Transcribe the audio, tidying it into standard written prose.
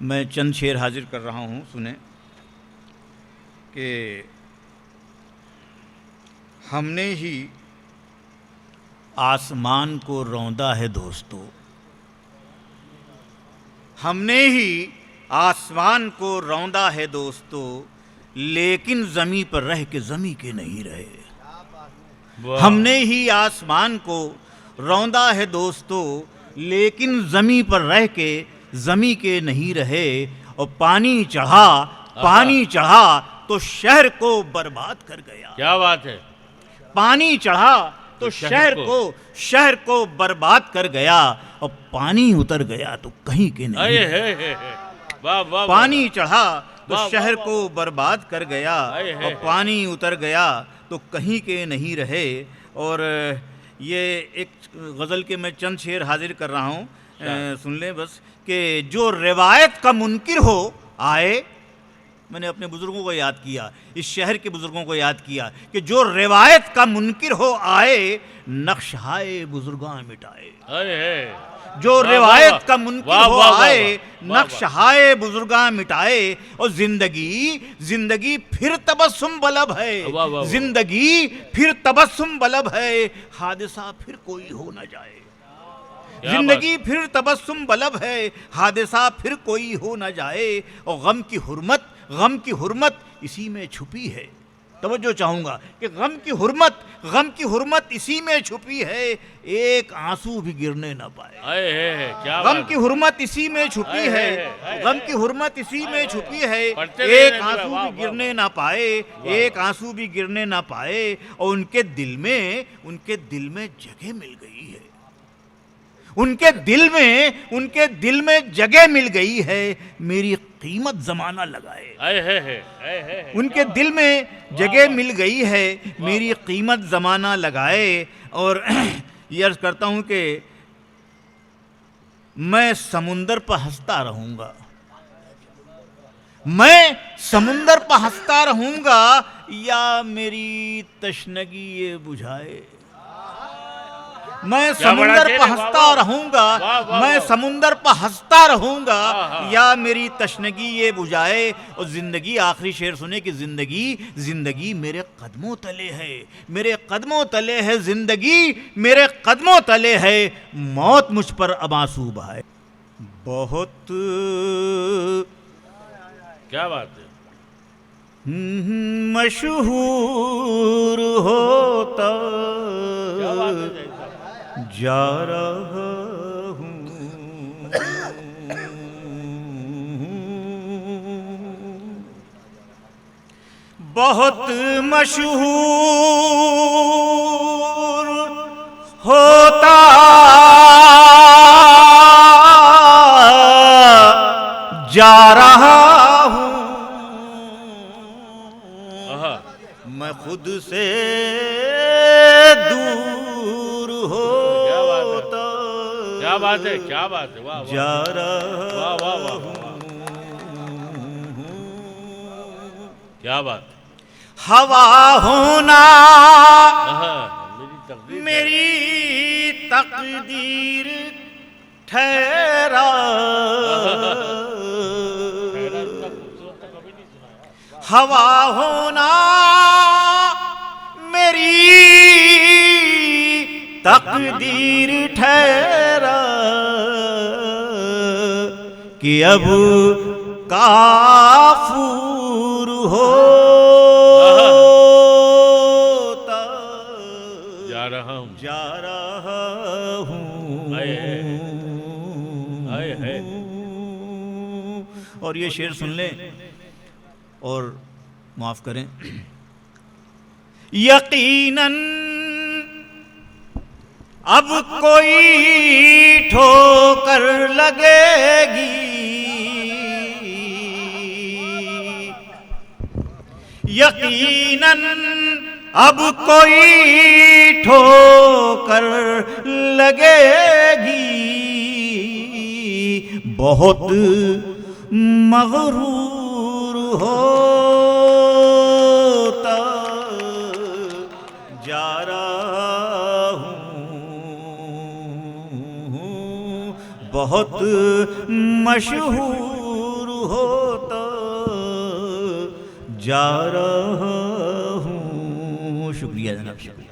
मैं चंद शेर हाजिर कर रहा हूँ, सुने कि हमने ही आसमान को रौंदा है दोस्तों, हमने ही आसमान को रौंदा है दोस्तों, लेकिन ज़मीं पर रह के ज़मीं के नहीं रहे। हमने ही आसमान को रौंदा है दोस्तों, लेकिन ज़मीं पर रह के ज़मीं के नहीं रहे। और पानी चढ़ा तो शहर को बर्बाद कर गया। क्या बात है। पानी चढ़ा तो शहर को बर्बाद कर गया, और पानी उतर गया तो कहीं के नहीं। वाह वाह। पानी चढ़ा तो शहर को बर्बाद कर गया, और पानी उतर गया तो कहीं के नहीं रहे। और ये एक गज़ल के मैं चंद शेर हाजिर कर रहा हूँ, सुन लें बस। कि जो रिवायत का मुनकिर हो आए, मैंने अपने बुज़ुर्गों को याद किया, इस शहर के बुज़ुर्गों को याद किया कि जो रिवायत का मुनकिर हो आए, नक्शहाए बुज़ुर्गां मिटाए। जो रिवायत का मुनकिर हो आए, नक्शहाए बुज़ुर्गां मिटाए। और जिंदगी फिर तबस्सुम बलब है, जिंदगी फिर तबस्सुम बलब है, हादिसा फिर कोई हो न जाए। जिंदगी फिर तबस्सुम बलब है, हादिसा फिर कोई हो न जाए। और गम की हुर्मत इसी में छुपी है। तवज्जो चाहूंगा कि गम की हुर्मत इसी में छुपी है, एक आंसू भी गिरने ना पाए। गम की हुर्मत इसी में छुपी है, गम की हुर्मत इसी में छुपी है, एक आंसू भी गिरने ना पाए, एक आंसू भी गिरने ना पाए। और उनके दिल में जगह मिल गई है, उनके दिल में जगह मिल गई है, मेरी कीमत जमाना लगाए। उनके दिल में जगह मिल गई है, मेरी कीमत जमाना लगाए। और ये अर्ज करता हूं कि मैं समुंदर पर हंसता रहूंगा, मैं समुंदर पर हंसता रहूंगा, या मेरी तशनगी ये बुझाए। मैं समुंदर पर हंसता रहूंगा, मैं समुंदर पर हंसता रहूंगा, या मेरी तशनगी ये बुझाए। और जिंदगी, आखिरी शेर सुने कि जिंदगी मेरे कदमों तले है, मेरे कदमों तले है जिंदगी, मेरे कदमों तले है, मौत मुझ पर अब आंसू बहाए। बहुत क्या बात है। मशहूर होता जा रहा हूँ, बहुत मशहूर होता जा रहा हूँ, मैं खुद से दूर होता। क्या बात है, क्या बात है। वाह जा रहा हूँ, क्या बात। हवा होना मेरी तकदीर ठहरा, हवा होना मेरी तकदीर ठहरा, कि अब काफूर होता जा रहा हूँ। और ये शेर सुन लें और माफ करें। यकीनन अब कोई ठोकर लगेगी, यकीनन अब कोई ठोकर लगेगी, बहुत मगरूर होता जा रहा हूँ, बहुत मशहूर जा रहा हूँ। शुक्रिया जनाब, शुक्रिया।